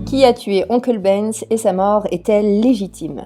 Qui a tué Oncle Ben's et sa mort est-elle légitime?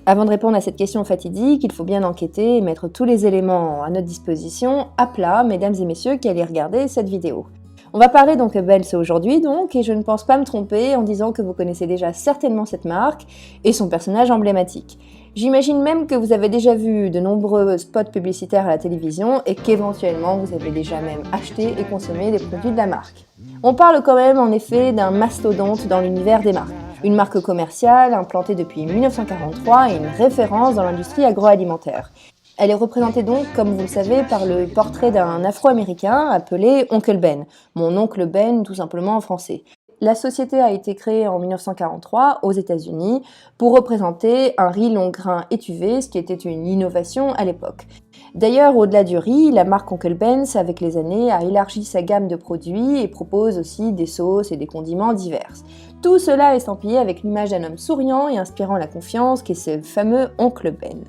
Avant de répondre à cette question fatidique, il faut bien enquêter et mettre tous les éléments à notre disposition à plat, mesdames et messieurs qui allez regarder cette vidéo. On va parler d'Oncle Ben's aujourd'hui donc, et je ne pense pas me tromper en disant que vous connaissez déjà certainement cette marque et son personnage emblématique. J'imagine même que vous avez déjà vu de nombreux spots publicitaires à la télévision et qu'éventuellement vous avez déjà même acheté et consommé des produits de la marque. On parle quand même en effet d'un mastodonte dans l'univers des marques. Une marque commerciale implantée depuis 1943 et une référence dans l'industrie agroalimentaire. Elle est représentée donc, comme vous le savez, par le portrait d'un Afro-Américain appelé Oncle Ben, mon oncle Ben tout simplement en français. La société a été créée en 1943 aux États-Unis pour représenter un riz long grain étuvé, ce qui était une innovation à l'époque. D'ailleurs, au-delà du riz, la marque Oncle Ben's, avec les années, a élargi sa gamme de produits et propose aussi des sauces et des condiments divers. Tout cela estampillé avec l'image d'un homme souriant et inspirant la confiance qu'est ce fameux Oncle Ben.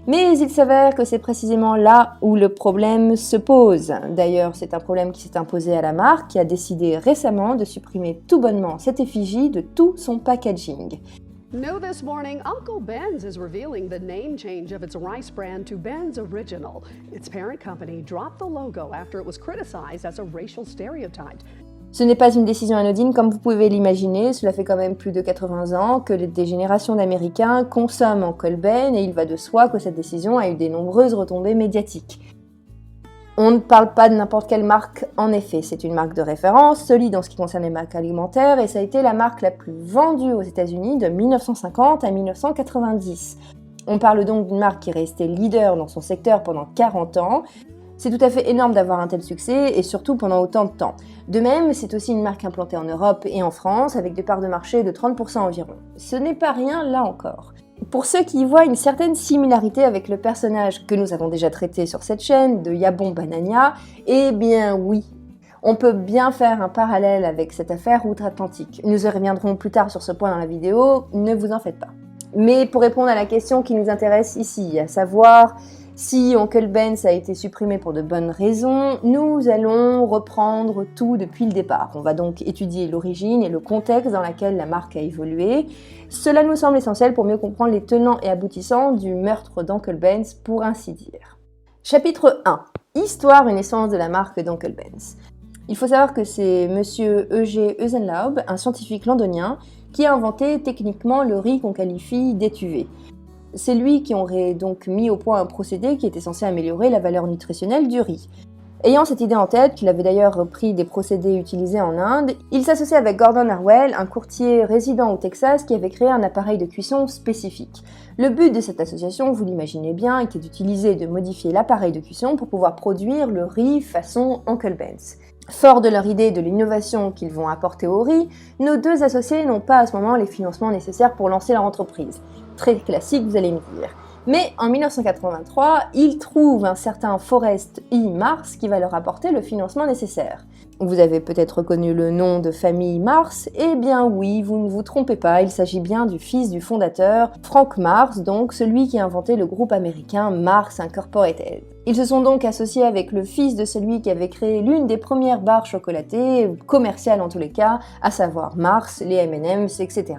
Mais il s'avère que c'est précisément là où le problème se pose. D'ailleurs, c'est un problème qui s'est imposé à la marque, qui a décidé récemment de supprimer tout bonnement cette effigie de tout son packaging. New this morning, Uncle Ben's is revealing the name change of its rice brand to Ben's Original. Its parent company dropped the logo after it was criticized as a racial stereotype. Ce n'est pas une décision anodine comme vous pouvez l'imaginer, cela fait quand même plus de 80 ans que des générations d'Américains consomment Oncle Ben et il va de soi que cette décision a eu de nombreuses retombées médiatiques. On ne parle pas de n'importe quelle marque, en effet, c'est une marque de référence, solide en ce qui concerne les marques alimentaires, et ça a été la marque la plus vendue aux États-Unis de 1950 à 1990. On parle donc d'une marque qui est restée leader dans son secteur pendant 40 ans. C'est tout à fait énorme d'avoir un tel succès, et surtout pendant autant de temps. De même, c'est aussi une marque implantée en Europe et en France, avec des parts de marché de 30% environ. Ce n'est pas rien là encore. Pour ceux qui y voient une certaine similarité avec le personnage que nous avons déjà traité sur cette chaîne, de Yabon Banania, eh bien oui, on peut bien faire un parallèle avec cette affaire outre-Atlantique. Nous y reviendrons plus tard sur ce point dans la vidéo, ne vous en faites pas. Mais pour répondre à la question qui nous intéresse ici, à savoir si Oncle Ben's a été supprimé pour de bonnes raisons, nous allons reprendre tout depuis le départ. On va donc étudier l'origine et le contexte dans lequel la marque a évolué. Cela nous semble essentiel pour mieux comprendre les tenants et aboutissants du meurtre d'Oncle Ben's, pour ainsi dire. Chapitre 1. Histoire et naissance de la marque d'Oncle Ben's. Il faut savoir que c'est Monsieur E.G. Eusenlaub, un scientifique londonien, qui a inventé techniquement le riz qu'on qualifie d'étuvé. C'est lui qui aurait donc mis au point un procédé qui était censé améliorer la valeur nutritionnelle du riz. Ayant cette idée en tête, qu'il avait d'ailleurs repris des procédés utilisés en Inde, il s'associe avec Gordon Harwell, un courtier résident au Texas qui avait créé un appareil de cuisson spécifique. Le but de cette association, vous l'imaginez bien, était d'utiliser et de modifier l'appareil de cuisson pour pouvoir produire le riz façon Oncle Ben's. Fort de leur idée de l'innovation qu'ils vont apporter au riz, nos deux associés n'ont pas à ce moment les financements nécessaires pour lancer leur entreprise. Très classique, vous allez me dire. Mais en 1983, ils trouvent un certain Forrest E. Mars qui va leur apporter le financement nécessaire. Vous avez peut-être reconnu le nom de famille Mars, eh bien oui, vous ne vous trompez pas, il s'agit bien du fils du fondateur, Frank Mars, donc celui qui a inventé le groupe américain Mars Incorporated. Ils se sont donc associés avec le fils de celui qui avait créé l'une des premières barres chocolatées, commerciales en tous les cas, à savoir Mars, les M&M's, etc.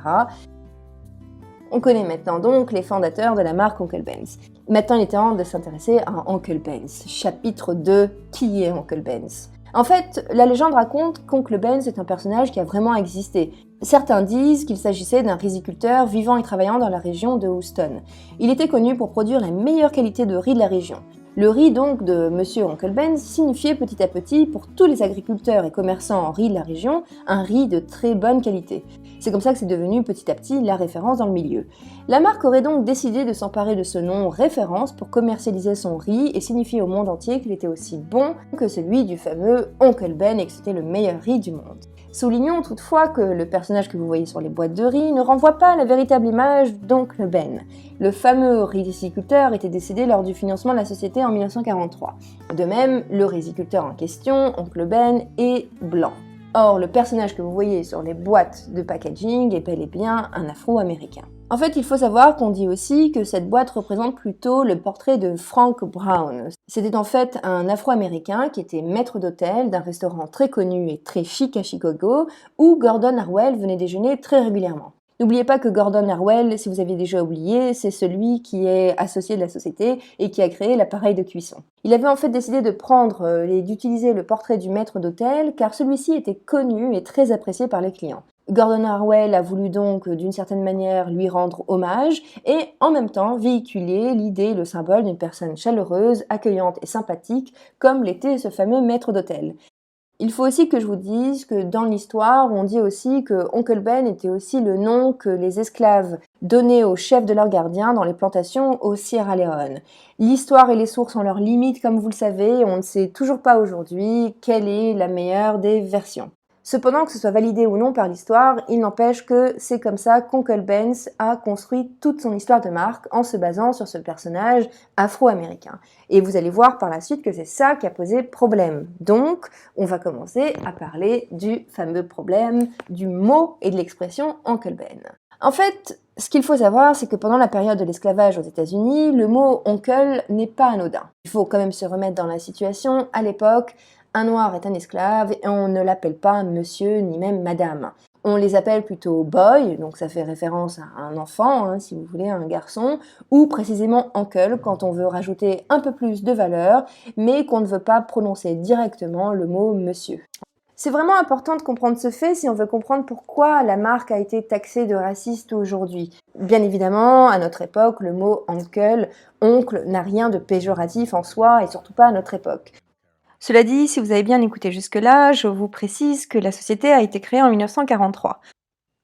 On connaît maintenant donc les fondateurs de la marque Oncle Ben's. Maintenant, il est temps de s'intéresser à Oncle Ben's. Chapitre 2, qui est Oncle Ben's? En fait, la légende raconte qu'Oncle Ben's est un personnage qui a vraiment existé. Certains disent qu'il s'agissait d'un riziculteur vivant et travaillant dans la région de Houston. Il était connu pour produire la meilleure qualité de riz de la région. Le riz donc de Monsieur Oncle Ben's signifiait petit à petit pour tous les agriculteurs et commerçants en riz de la région un riz de très bonne qualité. C'est comme ça que c'est devenu petit à petit la référence dans le milieu. La marque aurait donc décidé de s'emparer de ce nom référence pour commercialiser son riz et signifier au monde entier qu'il était aussi bon que celui du fameux Oncle Ben et que c'était le meilleur riz du monde. Soulignons toutefois que le personnage que vous voyez sur les boîtes de riz ne renvoie pas à la véritable image d'Oncle Ben. Le fameux riziculteur était décédé lors du financement de la société en 1943. De même, le riziculteur en question, Oncle Ben, est blanc. Or, le personnage que vous voyez sur les boîtes de packaging est bel et bien un Afro-Américain. En fait, il faut savoir qu'on dit aussi que cette boîte représente plutôt le portrait de Frank Brown. C'était en fait un Afro-Américain qui était maître d'hôtel d'un restaurant très connu et très chic à Chicago, où Gordon Harwell venait déjeuner très régulièrement. N'oubliez pas que Gordon Harwell, si vous aviez déjà oublié, c'est celui qui est associé de la société et qui a créé l'appareil de cuisson. Il avait en fait décidé de prendre et d'utiliser le portrait du maître d'hôtel car celui-ci était connu et très apprécié par les clients. Gordon Harwell a voulu donc d'une certaine manière lui rendre hommage et en même temps véhiculer l'idée et le symbole d'une personne chaleureuse, accueillante et sympathique comme l'était ce fameux maître d'hôtel. Il faut aussi que je vous dise que dans l'histoire, on dit aussi que Oncle Ben était aussi le nom que les esclaves donnaient aux chefs de leurs gardiens dans les plantations au Sierra Leone. L'histoire et les sources ont leurs limites, comme vous le savez, on ne sait toujours pas aujourd'hui quelle est la meilleure des versions. Cependant, que ce soit validé ou non par l'histoire, il n'empêche que c'est comme ça qu'Oncle Ben's a construit toute son histoire de marque en se basant sur ce personnage afro-américain. Et vous allez voir par la suite que c'est ça qui a posé problème. Donc, on va commencer à parler du fameux problème du mot et de l'expression Oncle Ben. En fait, ce qu'il faut savoir, c'est que pendant la période de l'esclavage aux États-Unis, le mot oncle n'est pas anodin. Il faut quand même se remettre dans la situation. À l'époque, un noir est un esclave et on ne l'appelle pas monsieur ni même madame. On les appelle plutôt boy, donc ça fait référence à un enfant, si vous voulez, un garçon, ou précisément uncle quand on veut rajouter un peu plus de valeur, mais qu'on ne veut pas prononcer directement le mot monsieur. C'est vraiment important de comprendre ce fait si on veut comprendre pourquoi la marque a été taxée de raciste aujourd'hui. Bien évidemment, à notre époque, le mot uncle, oncle, n'a rien de péjoratif en soi et surtout pas à notre époque. Cela dit, si vous avez bien écouté jusque-là, je vous précise que la société a été créée en 1943.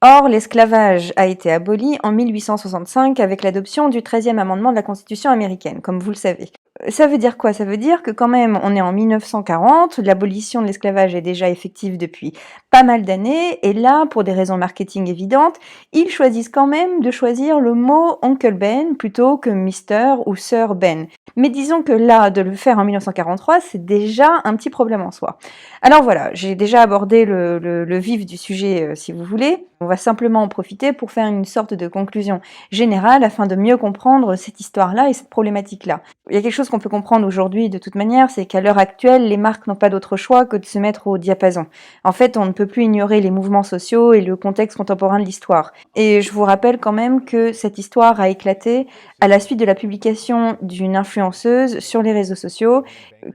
Or, l'esclavage a été aboli en 1865 avec l'adoption du 13e amendement de la Constitution américaine, comme vous le savez. Ça veut dire quoi? Ça veut dire que quand même, on est en 1940, l'abolition de l'esclavage est déjà effective depuis pas mal d'années, et là, pour des raisons marketing évidentes, ils choisissent quand même de choisir le mot Oncle Ben plutôt que Mister ou Sir Ben. Mais disons que là, de le faire en 1943, c'est déjà un petit problème en soi. Alors voilà, j'ai déjà abordé le vif du sujet si vous voulez. On va simplement en profiter pour faire une sorte de conclusion générale afin de mieux comprendre cette histoire-là et cette problématique-là. Il y a quelque chose qu'on peut comprendre aujourd'hui de toute manière, c'est qu'à l'heure actuelle, les marques n'ont pas d'autre choix que de se mettre au diapason. En fait, on ne peut plus ignorer les mouvements sociaux et le contexte contemporain de l'histoire. Et je vous rappelle quand même que cette histoire a éclaté à la suite de la publication d'une influenceuse sur les réseaux sociaux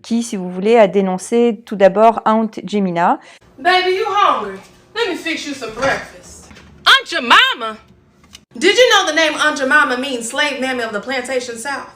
qui, si vous voulez, a dénoncé tout d'abord Aunt Jemina. Baby, you hungry? Let me fix you some breakfast. Aunt Jemima? Did you know the name Aunt Jemima means slave mammy of the plantation south?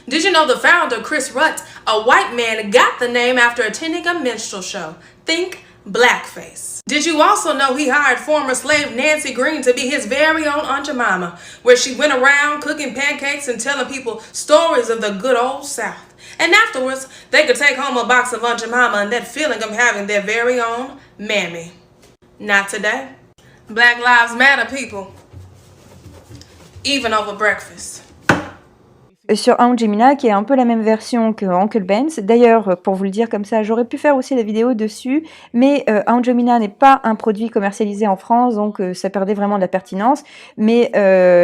Did you know the founder, Chris Rutt, a white man, got the name after attending a minstrel show? Think blackface. Did you also know he hired former slave Nancy Green to be his very own Aunt Jemima, where she went around cooking pancakes and telling people stories of the good old South? And afterwards, they could take home a box of Aunt Jemima and that feeling of having their very own mammy. Not today. Black Lives Matter, people. Even over breakfast. Sur Aunt Jemina, qui est un peu la même version que Oncle Ben's. D'ailleurs, pour vous le dire comme ça, j'aurais pu faire aussi la vidéo dessus, mais Aunt Jemina n'est pas un produit commercialisé en France, donc ça perdait vraiment de la pertinence. Mais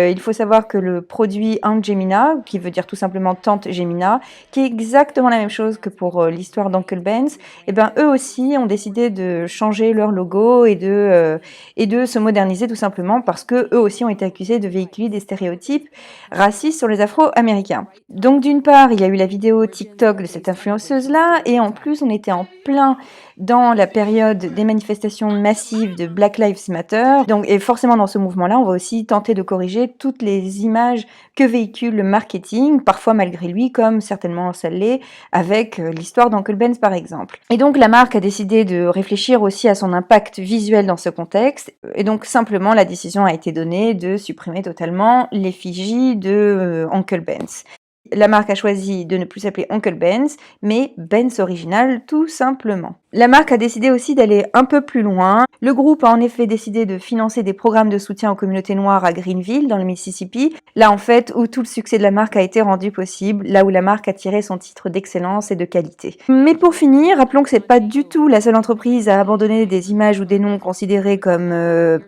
il faut savoir que le produit Aunt Jemina, qui veut dire tout simplement Tante Jemina, qui est exactement la même chose que pour l'histoire d'Oncle Ben's, et ben eux aussi ont décidé de changer leur logo et de se moderniser tout simplement parce que eux aussi ont été accusés de véhiculer des stéréotypes racistes sur les Afro-Américains. Donc d'une part, il y a eu la vidéo TikTok de cette influenceuse-là, et en plus, on était en plein dans la période des manifestations massives de Black Lives Matter. Donc, et forcément, dans ce mouvement-là, on va aussi tenter de corriger toutes les images que véhicule le marketing, parfois malgré lui, comme certainement ça l'est, avec l'histoire d'Uncle Ben's par exemple. Et donc, la marque a décidé de réfléchir aussi à son impact visuel dans ce contexte, et donc simplement, la décision a été donnée de supprimer totalement l'effigie de Uncle Ben's. La marque a choisi de ne plus s'appeler Uncle Ben's, mais Ben's Original tout simplement. La marque a décidé aussi d'aller un peu plus loin. Le groupe a en effet décidé de financer des programmes de soutien aux communautés noires à Greenville, dans le Mississippi, là en fait où tout le succès de la marque a été rendu possible, là où la marque a tiré son titre d'excellence et de qualité. Mais pour finir, rappelons que c'est pas du tout la seule entreprise à abandonner des images ou des noms considérés comme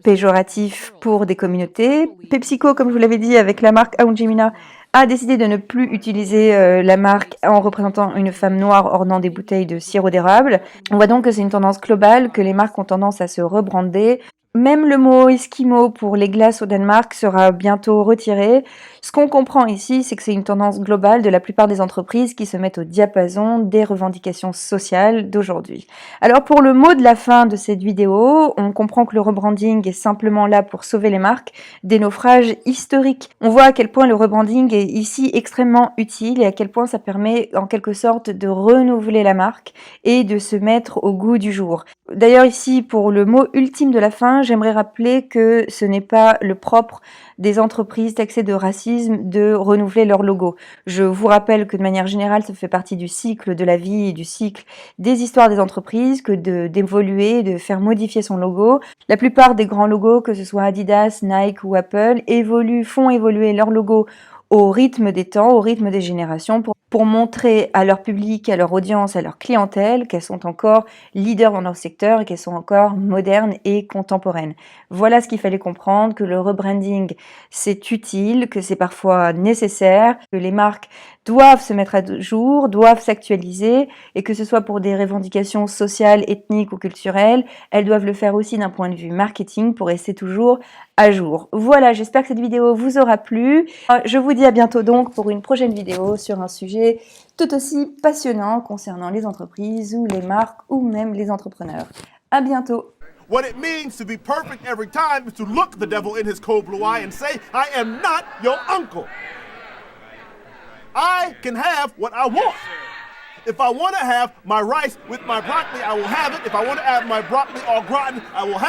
péjoratifs pour des communautés. PepsiCo, comme je vous l'avais dit, avec la marque Aunt Jemima, a décidé de ne plus utiliser la marque en représentant une femme noire ornant des bouteilles de sirop d'érable. On voit donc que c'est une tendance globale, que les marques ont tendance à se rebrander. Même le mot Eskimo pour les glaces au Danemark sera bientôt retiré. Ce qu'on comprend ici, c'est que c'est une tendance globale de la plupart des entreprises qui se mettent au diapason des revendications sociales d'aujourd'hui. Alors pour le mot de la fin de cette vidéo, on comprend que le rebranding est simplement là pour sauver les marques des naufrages historiques. On voit à quel point le rebranding est ici extrêmement utile et à quel point ça permet en quelque sorte de renouveler la marque et de se mettre au goût du jour. D'ailleurs ici, pour le mot ultime de la fin, j'aimerais rappeler que ce n'est pas le propre des entreprises taxées de racisme de renouveler leur logo. Je vous rappelle que de manière générale, ça fait partie du cycle de la vie et du cycle des histoires des entreprises que d'évoluer, de faire modifier son logo. La plupart des grands logos, que ce soit Adidas, Nike ou Apple, font évoluer leur logo au rythme des temps, au rythme des générations, pour montrer à leur public, à leur audience, à leur clientèle qu'elles sont encore leaders dans leur secteur et qu'elles sont encore modernes et contemporaines. Voilà ce qu'il fallait comprendre, que le rebranding, c'est utile, que c'est parfois nécessaire, que les marques doivent se mettre à jour, doivent s'actualiser, et que ce soit pour des revendications sociales, ethniques ou culturelles, elles doivent le faire aussi d'un point de vue marketing pour rester toujours à jour. Voilà, j'espère que cette vidéo vous aura plu. Je vous dis à bientôt donc pour une prochaine vidéo sur un sujet tout aussi passionnant concernant les entreprises ou les marques ou même les entrepreneurs. À bientôt. What it means to be perfect every time is to look the devil in his cold blue eye and say, I am not your uncle. I can have what I want. If I want to have my rice with my broccoli, I will have it. If I want to have my broccoli au gratin, I will have it.